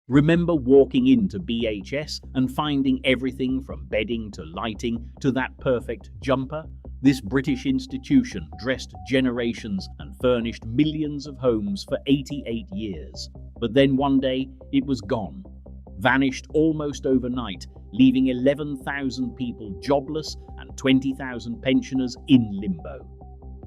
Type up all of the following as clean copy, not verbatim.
Remember walking into BHS and finding everything from bedding to lighting to that perfect jumper? This British institution dressed generations and furnished millions of homes for 88 years. But then one day, it was gone. Vanished almost overnight, leaving 11,000 people jobless and 20,000 pensioners in limbo.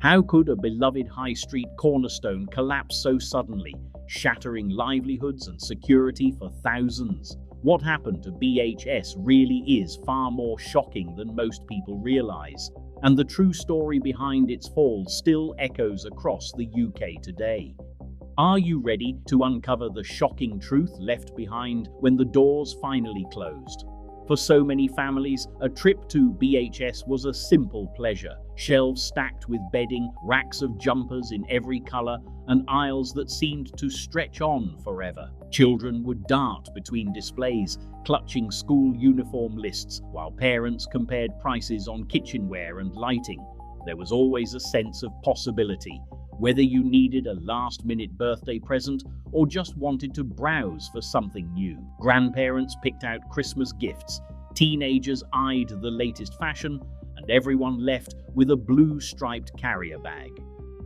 How could a beloved high street cornerstone collapse so suddenly, shattering livelihoods and security for thousands? What happened to BHS really is far more shocking than most people realize, and the true story behind its fall still echoes across the UK today. Are you ready to uncover the shocking truth left behind when the doors finally closed? For so many families, a trip to BHS was a simple pleasure. Shelves stacked with bedding, racks of jumpers in every color, and aisles that seemed to stretch on forever. Children would dart between displays, clutching school uniform lists, while parents compared prices on kitchenware and lighting. There was always a sense of possibility. Whether you needed a last-minute birthday present or just wanted to browse for something new. Grandparents picked out Christmas gifts, teenagers eyed the latest fashion, and everyone left with a blue-striped carrier bag.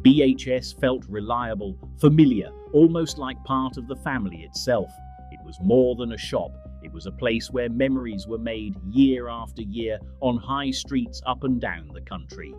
BHS felt reliable, familiar, almost like part of the family itself. It was more than a shop. It was a place where memories were made year after year on high streets up and down the country.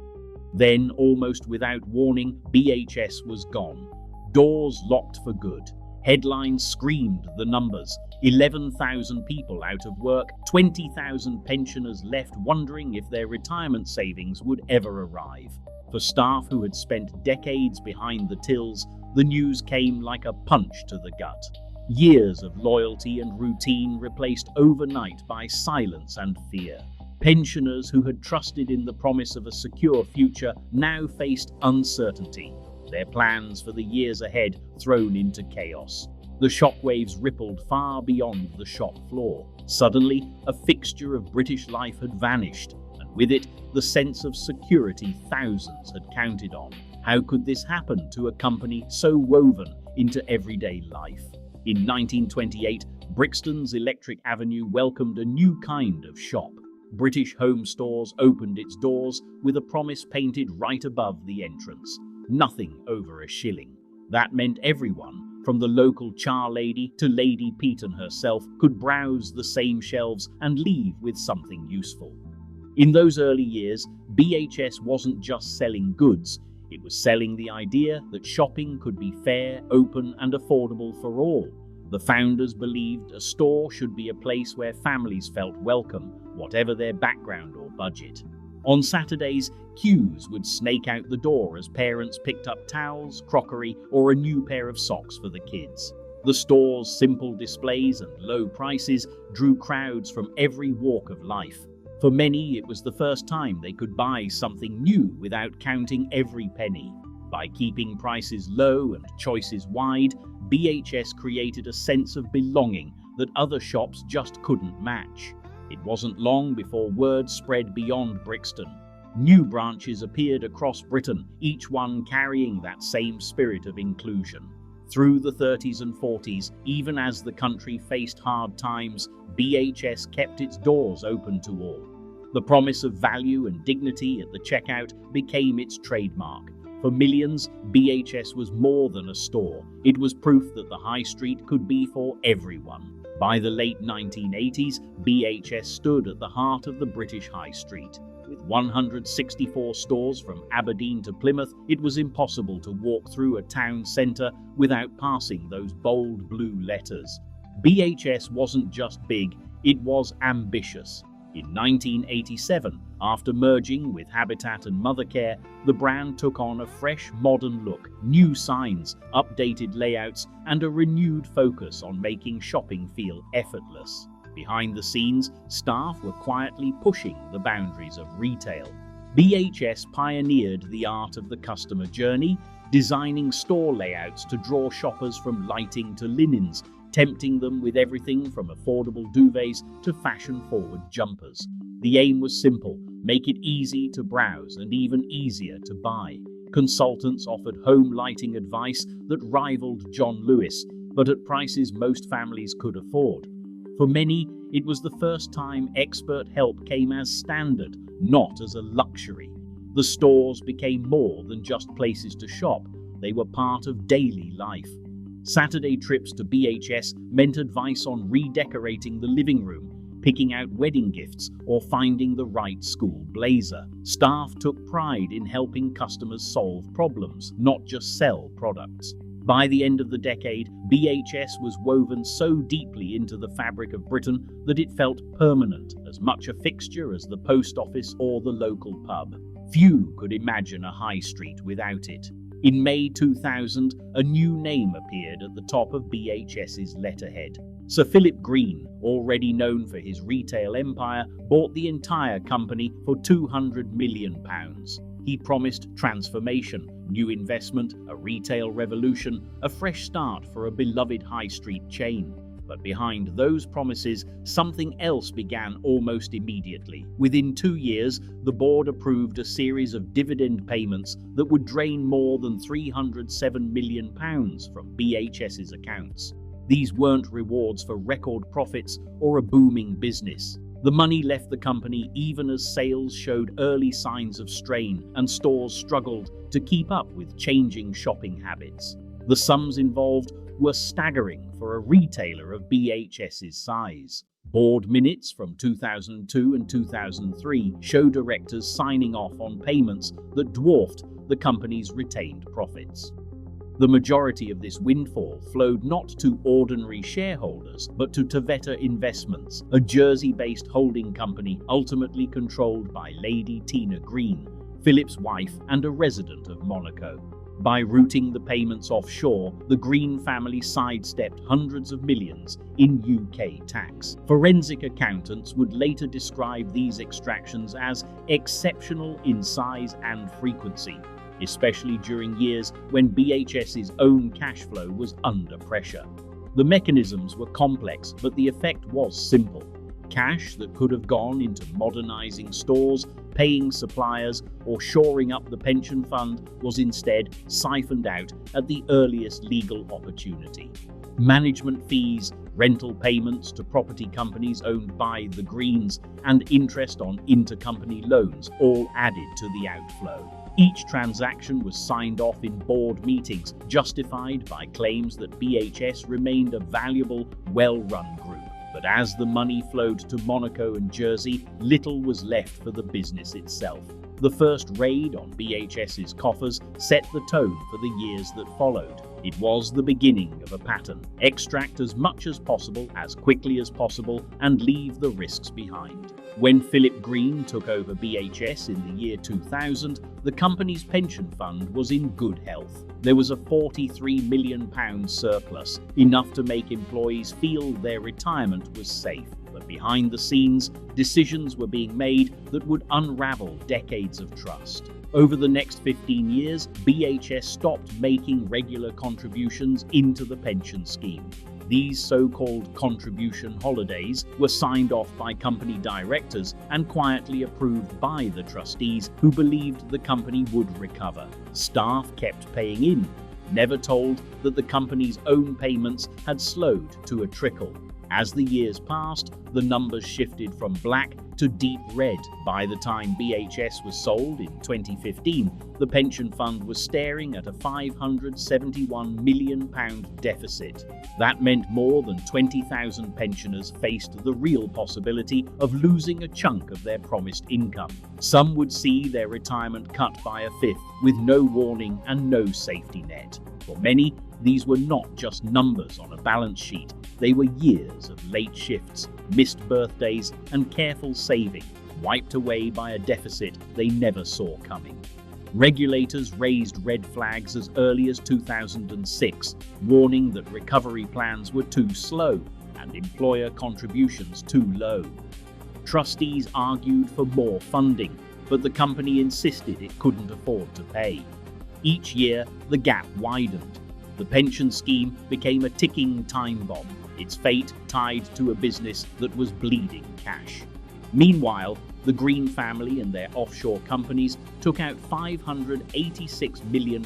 Then, almost without warning, BHS was gone. Doors locked for good. Headlines screamed the numbers. 11,000 people out of work, 20,000 pensioners left wondering if their retirement savings would ever arrive. For staff who had spent decades behind the tills, the news came like a punch to the gut. Years of loyalty and routine replaced overnight by silence and fear. Pensioners who had trusted in the promise of a secure future now faced uncertainty, their plans for the years ahead thrown into chaos. The shockwaves rippled far beyond the shop floor. Suddenly, a fixture of British life had vanished, and with it, the sense of security thousands had counted on. How could this happen to a company so woven into everyday life? In 1928, Brixton's Electric Avenue welcomed a new kind of shop. British Home Stores opened its doors with a promise painted right above the entrance: nothing over a shilling. That meant everyone, from the local char lady to Lady Peaton herself, could browse the same shelves and leave with something useful. In those early years, BHS wasn't just selling goods, it was selling the idea that shopping could be fair, open, and affordable for all. The founders believed a store should be a place where families felt welcome, whatever their background or budget. On Saturdays, queues would snake out the door as parents picked up towels, crockery, or a new pair of socks for the kids. The store's simple displays and low prices drew crowds from every walk of life. For many, it was the first time they could buy something new without counting every penny. By keeping prices low and choices wide, BHS created a sense of belonging that other shops just couldn't match. It wasn't long before word spread beyond Brixton. New branches appeared across Britain, each one carrying that same spirit of inclusion. Through the 30s and 40s, even as the country faced hard times, BHS kept its doors open to all. The promise of value and dignity at the checkout became its trademark. For millions, BHS was more than a store. It was proof that the high street could be for everyone. By the late 1980s, BHS stood at the heart of the British high street. With 164 stores from Aberdeen to Plymouth, it was impossible to walk through a town centre without passing those bold blue letters. BHS wasn't just big, it was ambitious. In 1987, after merging with Habitat and Mothercare, the brand took on a fresh, modern look, new signs, updated layouts, and a renewed focus on making shopping feel effortless. Behind the scenes, staff were quietly pushing the boundaries of retail. BHS pioneered the art of the customer journey, designing store layouts to draw shoppers from lighting to linens, tempting them with everything from affordable duvets to fashion-forward jumpers. The aim was simple: make it easy to browse and even easier to buy. Consultants offered home lighting advice that rivaled John Lewis, but at prices most families could afford. For many, it was the first time expert help came as standard, not as a luxury. The stores became more than just places to shop. They were part of daily life. Saturday trips to BHS meant advice on redecorating the living room, picking out wedding gifts, or finding the right school blazer. Staff took pride in helping customers solve problems, not just sell products. By the end of the decade, BHS was woven so deeply into the fabric of Britain that it felt permanent, as much a fixture as the post office or the local pub. Few could imagine a high street without it. In May 2000, a new name appeared at the top of BHS's letterhead. Sir Philip Green, already known for his retail empire, bought the entire company for £200 million. He promised transformation, new investment, a retail revolution, a fresh start for a beloved high street chain. But behind those promises, something else began almost immediately. Within 2 years, the board approved a series of dividend payments that would drain more than £307 million from BHS's accounts. These weren't rewards for record profits or a booming business. The money left the company even as sales showed early signs of strain and stores struggled to keep up with changing shopping habits. The sums involved were staggering for a retailer of BHS's size. Board minutes from 2002 and 2003 show directors signing off on payments that dwarfed the company's retained profits. The majority of this windfall flowed not to ordinary shareholders, but to Taveta Investments, a Jersey-based holding company ultimately controlled by Lady Tina Green, Philip's wife and a resident of Monaco. By routing the payments offshore, the Green family sidestepped hundreds of millions in UK tax. Forensic accountants would later describe these extractions as exceptional in size and frequency, especially during years when BHS's own cash flow was under pressure. The mechanisms were complex, but the effect was simple. Cash that could have gone into modernizing stores, paying suppliers, or shoring up the pension fund was instead siphoned out at the earliest legal opportunity. Management fees, rental payments to property companies owned by the Greens, and interest on intercompany loans all added to the outflow. Each transaction was signed off in board meetings, justified by claims that BHS remained a valuable, well-run group. But as the money flowed to Monaco and Jersey, little was left for the business itself. The first raid on BHS's coffers set the tone for the years that followed. It was the beginning of a pattern: extract as much as possible, as quickly as possible, and leave the risks behind. When Philip Green took over BHS in the year 2000, the company's pension fund was in good health. There was a £43 million surplus, enough to make employees feel their retirement was safe. But behind the scenes, decisions were being made that would unravel decades of trust. Over the next 15 years, BHS stopped making regular contributions into the pension scheme. These so-called contribution holidays were signed off by company directors and quietly approved by the trustees, who believed the company would recover. Staff kept paying in, never told that the company's own payments had slowed to a trickle. As the years passed, the numbers shifted from black to deep red. By the time BHS was sold in 2015, the pension fund was staring at a £571 million deficit. That meant more than 20,000 pensioners faced the real possibility of losing a chunk of their promised income. Some would see their retirement cut by a fifth, with no warning and no safety net. For many, these were not just numbers on a balance sheet. They were years of late shifts, missed birthdays, and careful saving, wiped away by a deficit they never saw coming. Regulators raised red flags as early as 2006, warning that recovery plans were too slow and employer contributions too low. Trustees argued for more funding, but the company insisted it couldn't afford to pay. Each year, the gap widened. The pension scheme became a ticking time bomb, its fate tied to a business that was bleeding cash. Meanwhile, the Green family and their offshore companies took out £586 million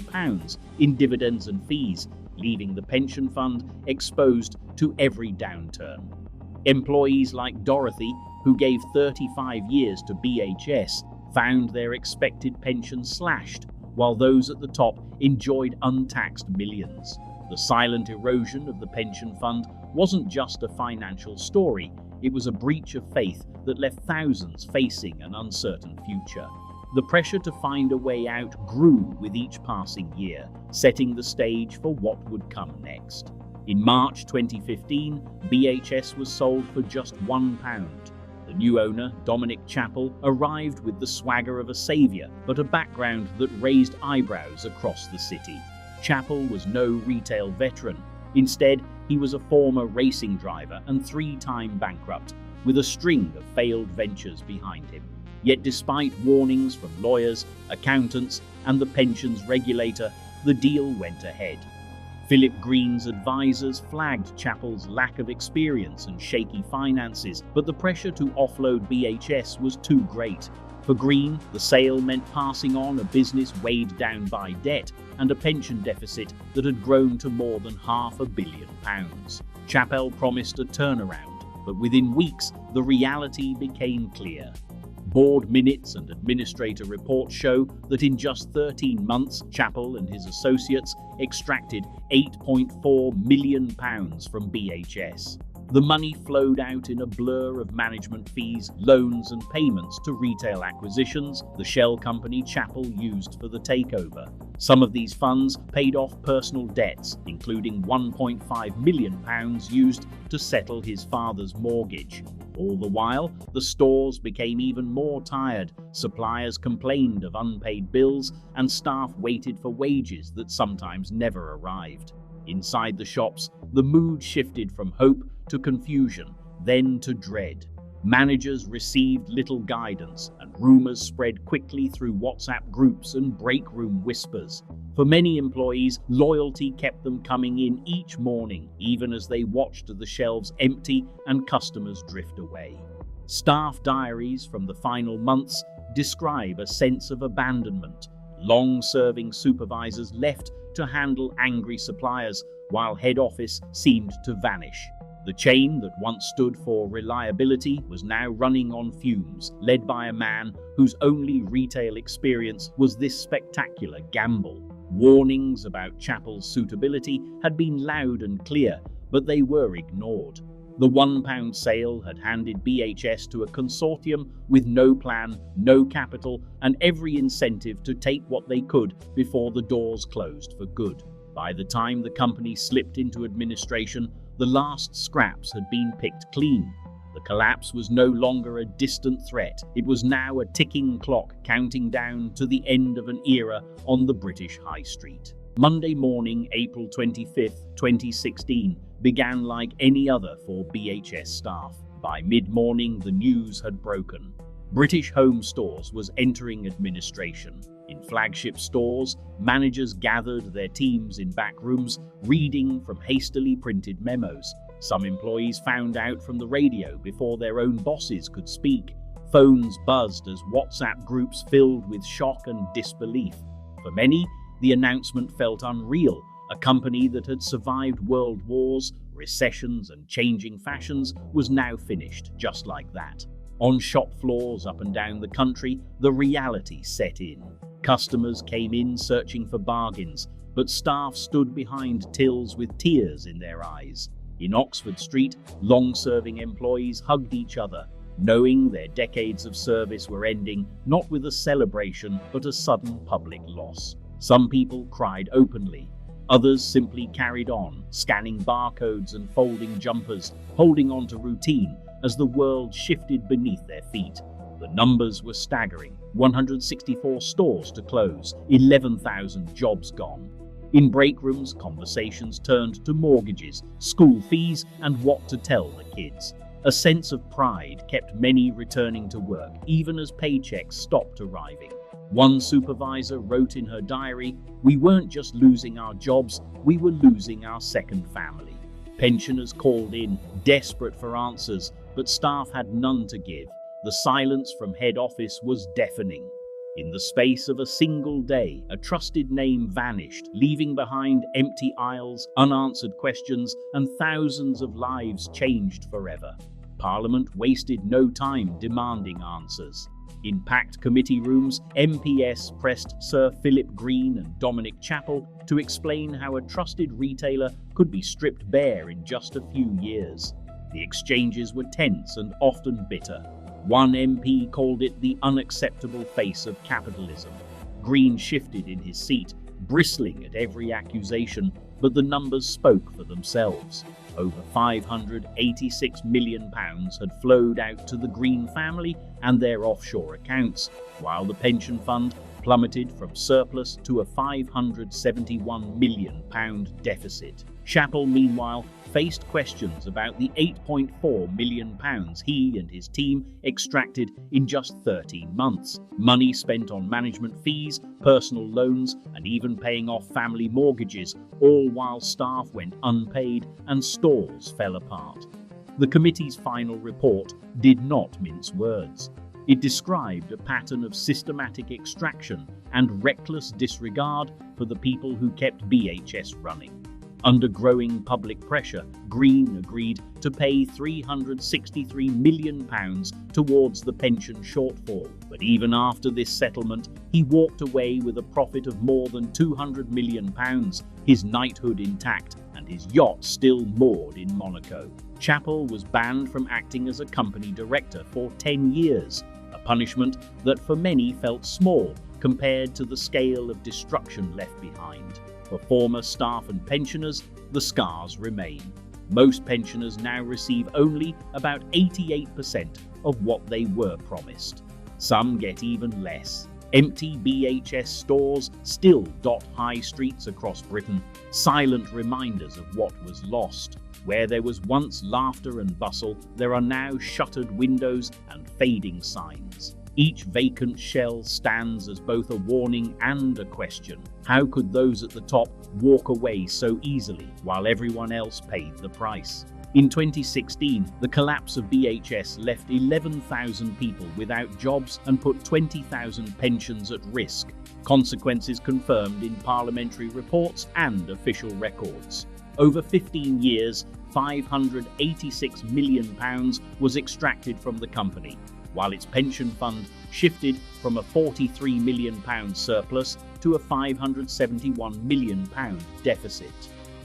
in dividends and fees, leaving the pension fund exposed to every downturn. Employees like Dorothy, who gave 35 years to BHS, found their expected pension slashed, while those at the top enjoyed untaxed millions. The silent erosion of the pension fund wasn't just a financial story, it was a breach of faith that left thousands facing an uncertain future. The pressure to find a way out grew with each passing year, setting the stage for what would come next. In March 2015, BHS was sold for just £1. The new owner, Dominic Chappell, arrived with the swagger of a saviour, but a background that raised eyebrows across the city. Chappell was no retail veteran. Instead, he was a former racing driver and three-time bankrupt, with a string of failed ventures behind him. Yet despite warnings from lawyers, accountants, and the pensions regulator, the deal went ahead. Philip Green's advisors flagged Chappell's lack of experience and shaky finances, but the pressure to offload BHS was too great. For Green, the sale meant passing on a business weighed down by debt and a pension deficit that had grown to more than £500 million. Chappell promised a turnaround, but within weeks, the reality became clear. Board minutes and administrator reports show that in just 13 months, Chappell and his associates extracted £8.4 million from BHS. The money flowed out in a blur of management fees, loans and payments to retail acquisitions, the shell company Chappell used for the takeover. Some of these funds paid off personal debts, including £1.5 million used to settle his father's mortgage. All the while, the stores became even more tired, suppliers complained of unpaid bills, and staff waited for wages that sometimes never arrived. Inside the shops, the mood shifted from hope to confusion, then to dread. Managers received little guidance, and rumors spread quickly through WhatsApp groups and break-room whispers. For many employees, loyalty kept them coming in each morning, even as they watched the shelves empty and customers drift away. Staff diaries from the final months describe a sense of abandonment. Long-serving supervisors left to handle angry suppliers, while head office seemed to vanish. The chain that once stood for reliability was now running on fumes, led by a man whose only retail experience was this spectacular gamble. Warnings about Chappell's suitability had been loud and clear, but they were ignored. The £1 sale had handed BHS to a consortium with no plan, no capital, and every incentive to take what they could before the doors closed for good. By the time the company slipped into administration, the last scraps had been picked clean. The collapse was no longer a distant threat. It was now a ticking clock counting down to the end of an era on the British High Street. Monday morning, April 25, 2016, began like any other for BHS staff. By mid-morning, the news had broken. British Home Stores was entering administration. In flagship stores, managers gathered their teams in back rooms, reading from hastily printed memos. Some employees found out from the radio before their own bosses could speak. Phones buzzed as WhatsApp groups filled with shock and disbelief. For many, the announcement felt unreal. A company that had survived world wars, recessions, and changing fashions was now finished, just like that. On shop floors up and down the country, the reality set in. Customers came in searching for bargains, but staff stood behind tills with tears in their eyes. In Oxford Street, long-serving employees hugged each other, knowing their decades of service were ending, not with a celebration, but a sudden public loss. Some people cried openly. Others simply carried on, scanning barcodes and folding jumpers, holding on to routine as the world shifted beneath their feet. The numbers were staggering. 164 stores to close, 11,000 jobs gone. In break rooms, conversations turned to mortgages, school fees, and what to tell the kids. A sense of pride kept many returning to work, even as paychecks stopped arriving. One supervisor wrote in her diary, "We weren't just losing our jobs, we were losing our second family." Pensioners called in, desperate for answers, but staff had none to give. The silence from head office was deafening. In the space of a single day, a trusted name vanished, leaving behind empty aisles, unanswered questions, and thousands of lives changed forever. Parliament wasted no time demanding answers. In packed committee rooms, MPs pressed Sir Philip Green and Dominic Chappell to explain how a trusted retailer could be stripped bare in just a few years. The exchanges were tense and often bitter. One MP called it the unacceptable face of capitalism. Green shifted in his seat, bristling at every accusation, but the numbers spoke for themselves. Over £586 million had flowed out to the Green family and their offshore accounts, while the pension fund plummeted from surplus to a £571 million deficit. Chappell, meanwhile, faced questions about the £8.4 million he and his team extracted in just 13 months. Money spent on management fees, personal loans, and even paying off family mortgages, all while staff went unpaid and stores fell apart. The committee's final report did not mince words. It described a pattern of systematic extraction and reckless disregard for the people who kept BHS running. Under growing public pressure, Green agreed to pay £363 million towards the pension shortfall. But even after this settlement, he walked away with a profit of more than £200 million, his knighthood intact and his yacht still moored in Monaco. Chappell was banned from acting as a company director for 10 years, a punishment that for many felt small compared to the scale of destruction left behind. For former staff and pensioners, the scars remain. Most pensioners now receive only about 88% of what they were promised. Some get even less. Empty BHS stores still dot high streets across Britain, silent reminders of what was lost. Where there was once laughter and bustle, there are now shuttered windows and fading signs. Each vacant shell stands as both a warning and a question. How could those at the top walk away so easily while everyone else paid the price? In 2016, the collapse of BHS left 11,000 people without jobs and put 20,000 pensions at risk. Consequences confirmed in parliamentary reports and official records. Over 15 years, £586 million was extracted from the company, while its pension fund shifted from a £43 million surplus to a £571 million deficit.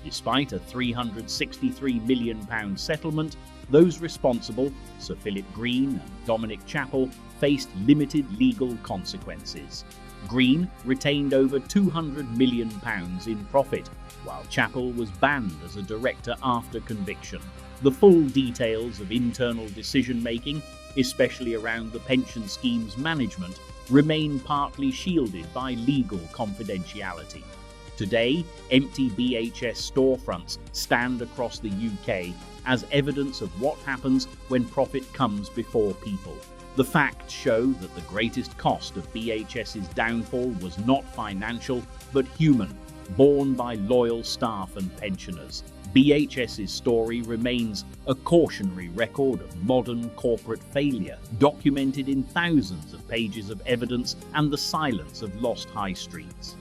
Despite a £363 million settlement, those responsible, Sir Philip Green and Dominic Chappell, faced limited legal consequences. Green retained over £200 million in profit, while Chappell was banned as a director after conviction. The full details of internal decision-making, especially around the pension scheme's management, remain partly shielded by legal confidentiality. Today, empty BHS storefronts stand across the UK as evidence of what happens when profit comes before people. The facts show that the greatest cost of BHS's downfall was not financial, but human, borne by loyal staff and pensioners. BHS's story remains a cautionary record of modern corporate failure, documented in thousands of pages of evidence and the silence of lost high streets.